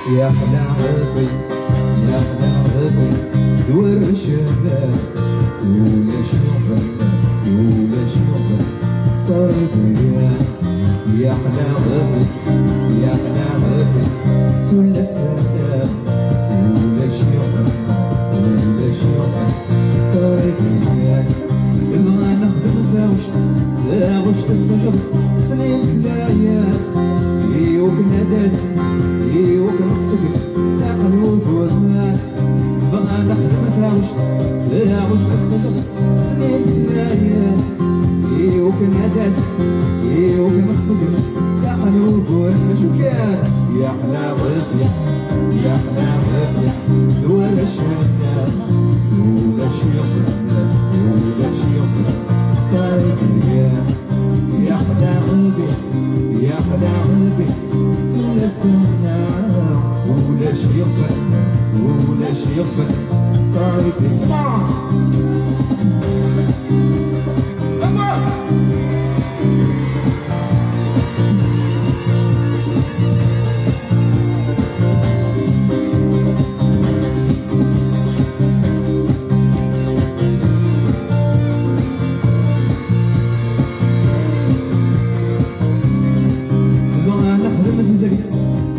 يا حلاوتي يا حلاوتي دور الشباب ولا شوفك ولا شوفك طريقي يا حلاوتي يا حلاوتي سل السلام ولا شوفك ولا شوفك طريقي نبغى نخدم فاوش تنسجر سنين سلايا ايوك ناداس ايوك نتسكر نعقل وجودنا نبغى نخدم فاوش تنسجر سنين سلايا ايوك ناداس ايوك نتسكر نعقل وجودنا شو كان يا حلاوتي يا حلاوتي دور الشباب ولا شيخنا ولا شيخنا يا حلاوتي يا حلاوتي سل السنة ولا شيخك ولا شيخك طريقي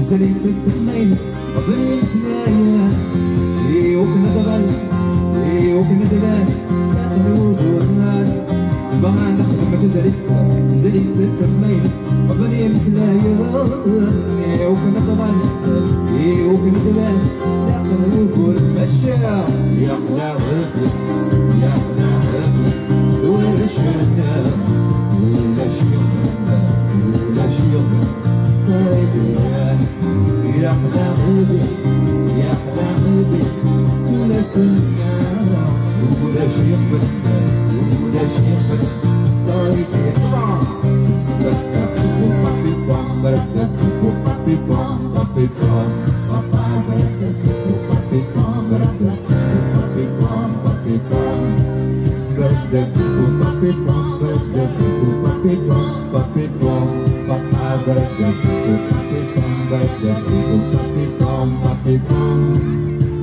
زليت تسميت وبني سنايا ايوك ندغل ايوك ندغل تاخذ وجودنا نبغى نخدم زليت تسميت وبني سنايا ايوك ندغل ايوك ندغل تاخذ وجودنا مشى يا حلاوتي يا حلاوتي دور الشباب ولا شيخنا ولا شيخنا يا حلاوتي يا حلاوتي سل السنة ولا شيخك ولا شيخك طريقي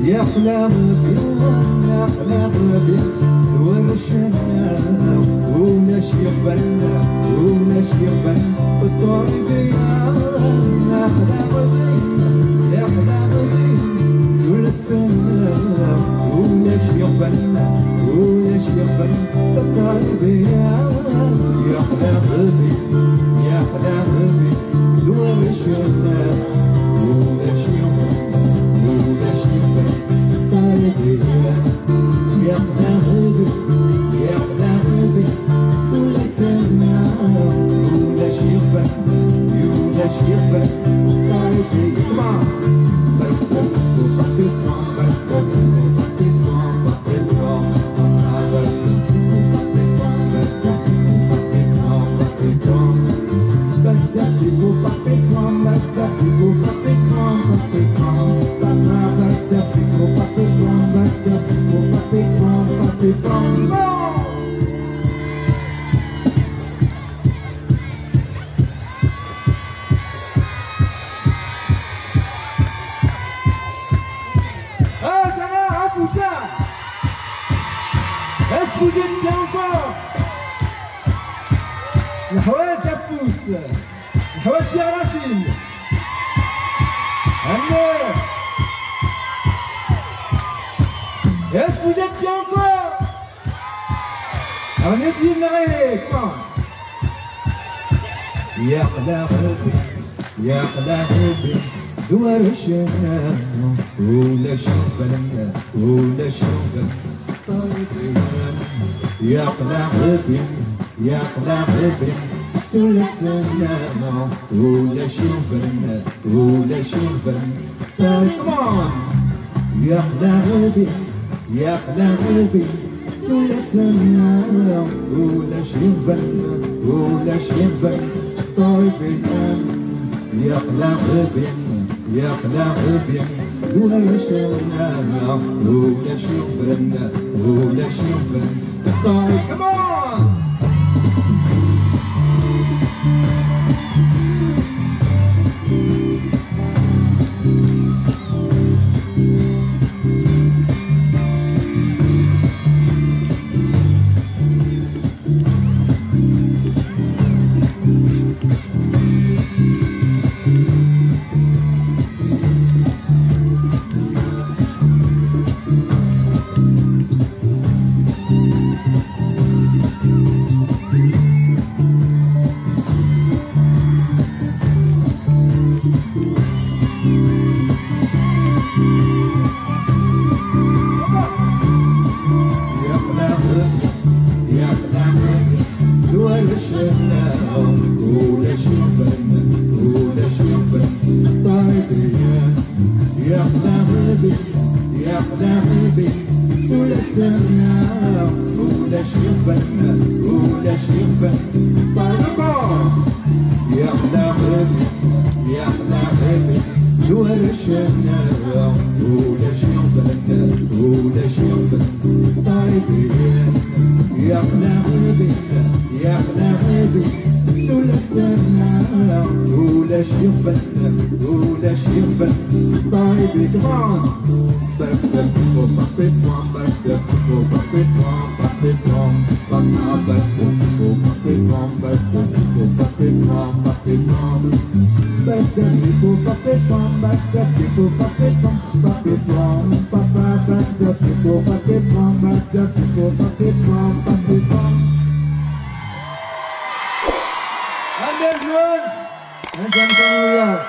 يا حلاوتي يا حلاوتي دور الشباب ولا شيخنا ولا شيخنا الطريقي يا حلاوتي يا حلاوتي سل السنة ولا شيخنا ولا شيخنا الطريقي يا حلاوتي يا حلاوتي دور الشباب ولا شيخنا ولا شيخنا طريقي يا حلاوتي يا حلاوتي سل السنة ولا شيخنا ولا شيخنا طريقي Est-ce que vous êtes bien encore? الحوال كفوس الحوال شعراتي النور. Est-ce que vous êtes bien encore? On est bien mariés, comment? يا حلاوتي يا حلاوتي دور الشباب ولا شوفنا ولا شوفنا طريقي يا حلاوتي يا حلاوتي سل السنة ولا شوفنا ولا شوفنا طريقي يا حلاوتي يا حلاوتي سل السنة ولا شوفنا ولا شوفنا طريقي يا حلاوتي يا حلاوتي ولا شوفنا ولا شوفنا ولا شوفنا طريقي خلاقي سول السماء ولا شيفن ولا شيفن طريقة يا خلاقي يا خلاقي دور الشمال ولا شيفن ولا شيفن طريقة يا خلاقي يا خلاقي سول السماء ولا شيفن ولا شيفن طريقة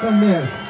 Thunder,